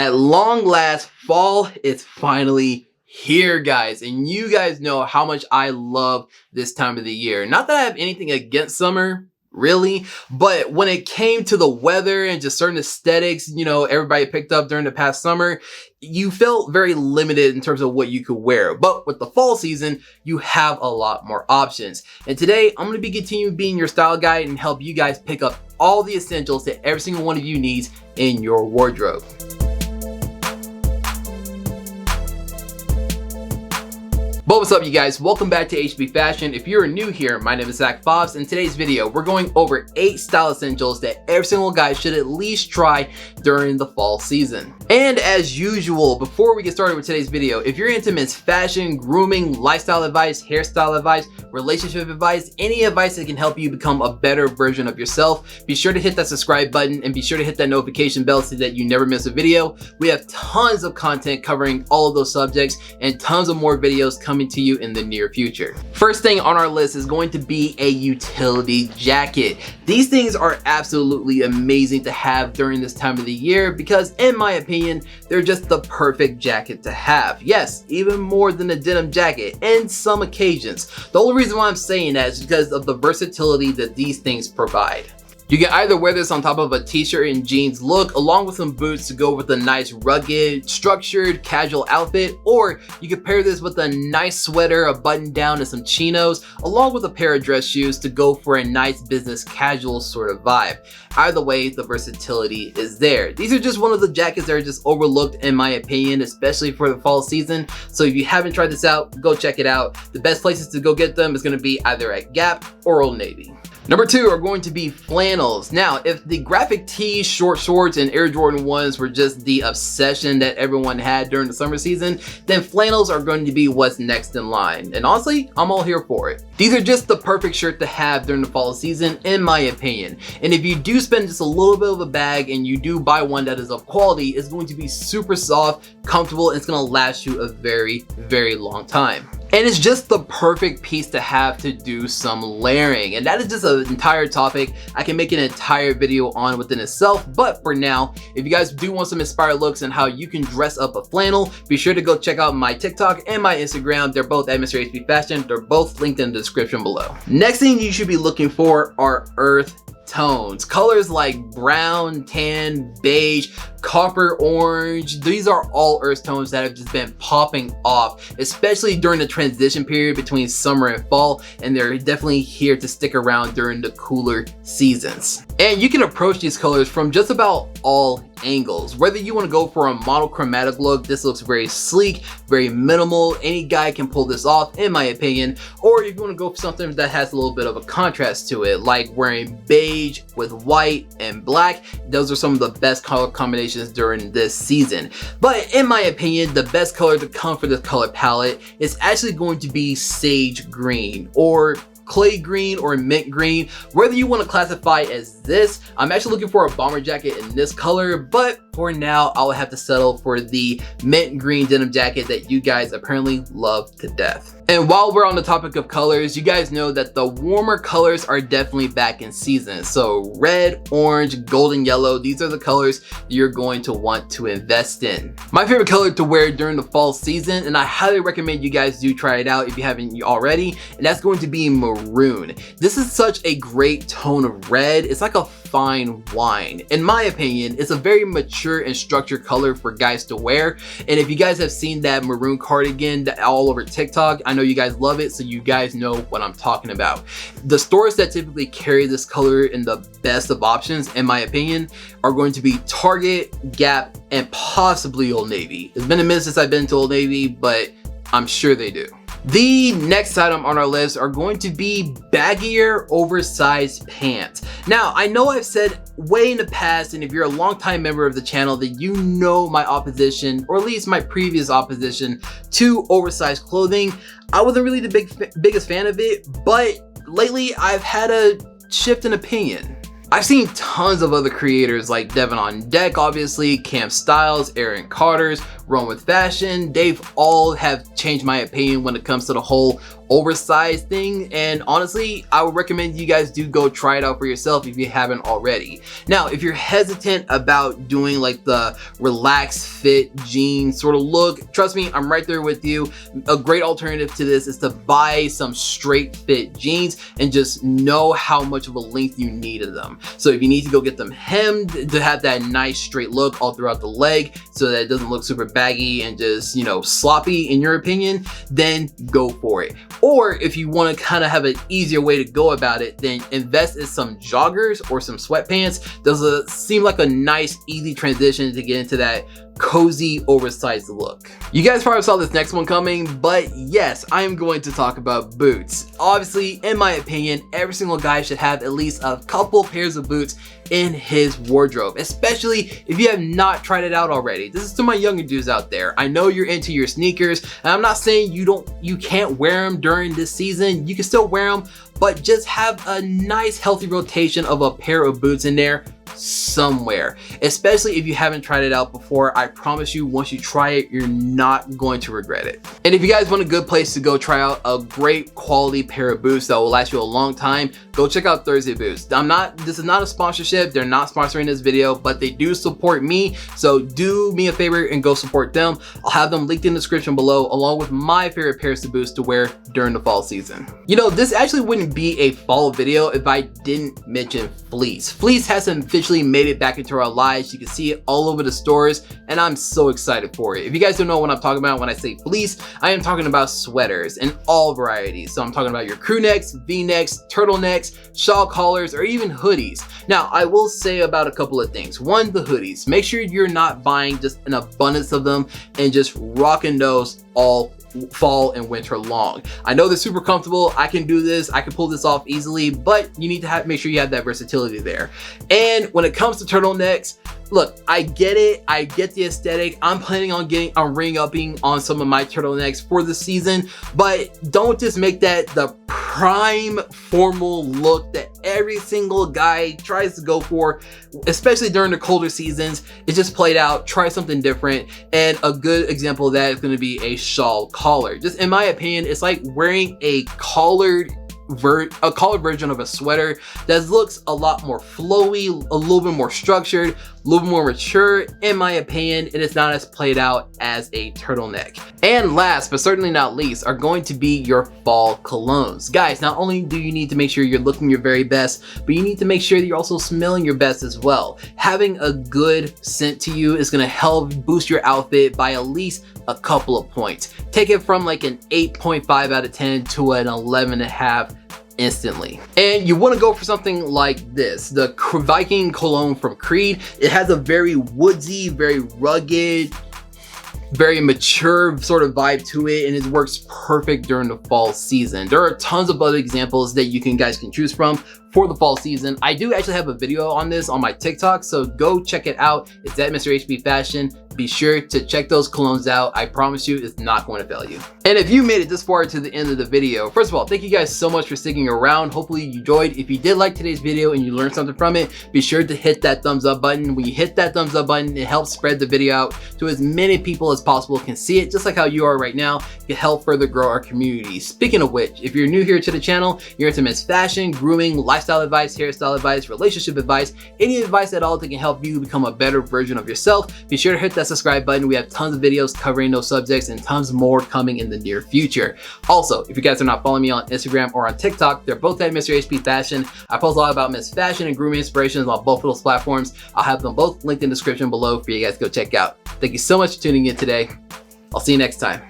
At long last, fall is finally here, guys, and you guys know how much I love this time of the year. Not that I have anything against summer, really, but when it came to the weather and just certain aesthetics, you know, everybody picked up during the past summer, you felt very limited in terms of what you could wear. But with the fall season, you have a lot more options. And today, I'm going to be continuing being your style guide and help you guys pick up all the essentials that every single one of you needs in your wardrobe. But what's up, you guys? Welcome back to HB Fashion. If you're new here, my name is Zach Fobbs. In today's video, we're going over 8 style essentials that every single guy should at least try during the fall season. And as usual, before we get started with today's video, if you're into men's fashion, grooming, lifestyle advice, hairstyle advice, relationship advice, any advice that can help you become a better version of yourself, be sure to hit that subscribe button and be sure to hit that notification bell so that you never miss a video. We have tons of content covering all of those subjects and tons of more videos coming to you in the near future. First thing on our list is going to be a utility jacket. These things are absolutely amazing to have during this time of the year because, in my opinion, they're just the perfect jacket to have. Yes, even more than a denim jacket in some occasions. The only reason why I'm saying that is because of the versatility that these things provide. You can either wear this on top of a t-shirt and jeans look along with some boots to go with a nice rugged, structured, casual outfit, or you can pair this with a nice sweater, a button down, and some chinos along with a pair of dress shoes to go for a nice business casual sort of vibe. Either way, the versatility is there. These are just one of the jackets that are just overlooked in my opinion, especially for the fall season. So if you haven't tried this out, go check it out. The best places to go get them is going to be either at Gap or Old Navy. Number 2 are going to be flannels. Now, if the graphic tees, short shorts, and Air Jordan 1s were just the obsession that everyone had during the summer season, then flannels are going to be what's next in line. And honestly, I'm all here for it. These are just the perfect shirt to have during the fall season, in my opinion. And if you do spend just a little bit of a bag and you do buy one that is of quality, it's going to be super soft, comfortable, and it's going to last you a very, very long time. And it's just the perfect piece to have to do some layering. And that is just an entire topic I can make an entire video on within itself. But for now, if you guys do want some inspired looks and how you can dress up a flannel, be sure to go check out my TikTok and my Instagram. They're both at Mr. HB Fashion. They're both linked in the description below. Next thing you should be looking for are earth tones. Colors like brown, tan, beige, copper, orange. These are all earth tones that have just been popping off, especially during the transition period between summer and fall, and they're definitely here to stick around during the cooler seasons. And you can approach these colors from just about all angles. Whether you want to go for a monochromatic look, this looks very sleek, very minimal. Any guy can pull this off, in my opinion. Or if you want to go for something that has a little bit of a contrast to it, like wearing beige with white and black, those are some of the best color combinations during this season. But in my opinion, the best color to come for this color palette is actually going to be sage green or clay green or mint green. Whether you want to classify as this, I'm actually looking for a bomber jacket in this color, but for now I'll have to settle for the mint green denim jacket that you guys apparently love to death. And while we're on the topic of colors, you guys know that the warmer colors are definitely back in season. So red, orange, golden yellow, these are the colors you're going to want to invest in. My favorite color to wear during the fall season, and I highly recommend you guys do try it out if you haven't already, and that's going to be maroon. This is such a great tone of red. It's like a fine wine. In my opinion, it's a very mature and structured color for guys to wear. And if you guys have seen that maroon cardigan all over TikTok, I know you guys love it, so you guys know what I'm talking about. The stores that typically carry this color in the best of options, in my opinion, are going to be Target, Gap, and possibly Old Navy. It's been a minute since I've been to Old Navy, but I'm sure they do. The next item on our list are going to be baggier oversized pants. Now, I know I've said way in the past, and if you're a longtime member of the channel, that you know my opposition, or at least my previous opposition to oversized clothing. I wasn't really the biggest fan of it, but lately I've had a shift in opinion. I've seen tons of other creators like Devin on Deck, obviously, Cam Styles, Aaron Carter's, Run with Fashion. They've all have changed my opinion when it comes to the whole oversized thing, and honestly I would recommend you guys do go try it out for yourself if you haven't already. Now if you're hesitant about doing like the relaxed fit jean sort of look, trust me, I'm right there with you. A great alternative to this is to buy some straight fit jeans and just know how much of a length you need of them. So if you need to go get them hemmed to have that nice straight look all throughout the leg so that it doesn't look super baggy and just, you know, sloppy in your opinion, then go for it. Or if you want to kind of have an easier way to go about it, then invest in some joggers or some sweatpants. Those seem like a nice easy transition to get into that cozy oversized look. You guys probably saw this next one coming, but yes, I am going to talk about boots. Obviously, in my opinion, every single guy should have at least a couple pairs of boots in his wardrobe, especially if you have not tried it out already. This is to my younger dudes out there. I know you're into your sneakers, and I'm not saying you can't wear them during this season. You can still wear them, but just have a nice healthy rotation of a pair of boots in there somewhere, especially if you haven't tried it out before. I promise you, once you try it, you're not going to regret it. And if you guys want a good place to go try out a great quality pair of boots that will last you a long time, go check out Thursday Boots. This is not a sponsorship, they're not sponsoring this video, but they do support me, so do me a favor and go support them. I'll have them linked in the description below, along with my favorite pairs of boots to wear during the fall season. You know, this actually wouldn't be a fall video if I didn't mention Fleece. Fleece hasn't officially made it back into our lives. You can see it all over the stores, and I'm so excited for it. If you guys don't know what I'm talking about when I say fleece, I am talking about sweaters in all varieties. So I'm talking about your crew necks, v-necks, turtlenecks, shawl collars, or even hoodies. Now I will say about a couple of things. One, the hoodies. Make sure you're not buying just an abundance of them and just rocking those all fall and winter long. I know they're super comfortable. I can do this. I can pull this off easily, but you need to make sure you have that versatility there. And when it comes to turtlenecks, look, I get it. I get the aesthetic. I'm planning on getting a ring-upping on some of my turtlenecks for the season, but don't just make that the prime formal look that every single guy tries to go for, especially during the colder seasons. It's just played out. Try something different. And a good example of that is going to be a shawl collar. Just in my opinion, it's like wearing a collared version of a sweater that looks a lot more flowy, a little bit more structured, a little bit more mature, in my opinion, and it's not as played out as a turtleneck. And last but certainly not least are going to be your fall colognes. Guys, not only do you need to make sure you're looking your very best, but you need to make sure that you're also smelling your best as well. Having a good scent to you is going to help boost your outfit by at least a couple of points. Take it from like an 8.5 out of 10 to an 11.5 instantly. And you want to go for something like this, the Viking cologne from Creed. It has a very woodsy, very rugged, very mature sort of vibe to it, and it works perfect during the fall season. There are tons of other examples that you guys can choose from for the fall season. I do actually have a video on this on my TikTok, so go check it out. It's at Mr. HB Fashion. Be sure to check those colognes out. I promise you, it's not going to fail you. And if you made it this far to the end of the video, first of all, thank you guys so much for sticking around. Hopefully you enjoyed. If you did like today's video and you learned something from it, be sure to hit that thumbs up button. When you hit that thumbs up button, it helps spread the video out to as many people as possible can see it, just like how you are right now. It can help further grow our community. Speaking of which, if you're new here to the channel, you're into men's fashion, grooming, lifestyle advice, hairstyle advice, relationship advice, any advice at all that can help you become a better version of yourself, be sure to hit that subscribe button. We have tons of videos covering those subjects and tons more coming in the near future. Also, if you guys are not following me on Instagram or on TikTok, they're both at Mr. HP Fashion. I post a lot about men's fashion and grooming inspirations on both of those platforms. I'll have them both linked in the description below for you guys to go check out. Thank you so much for tuning in today. I'll see you next time.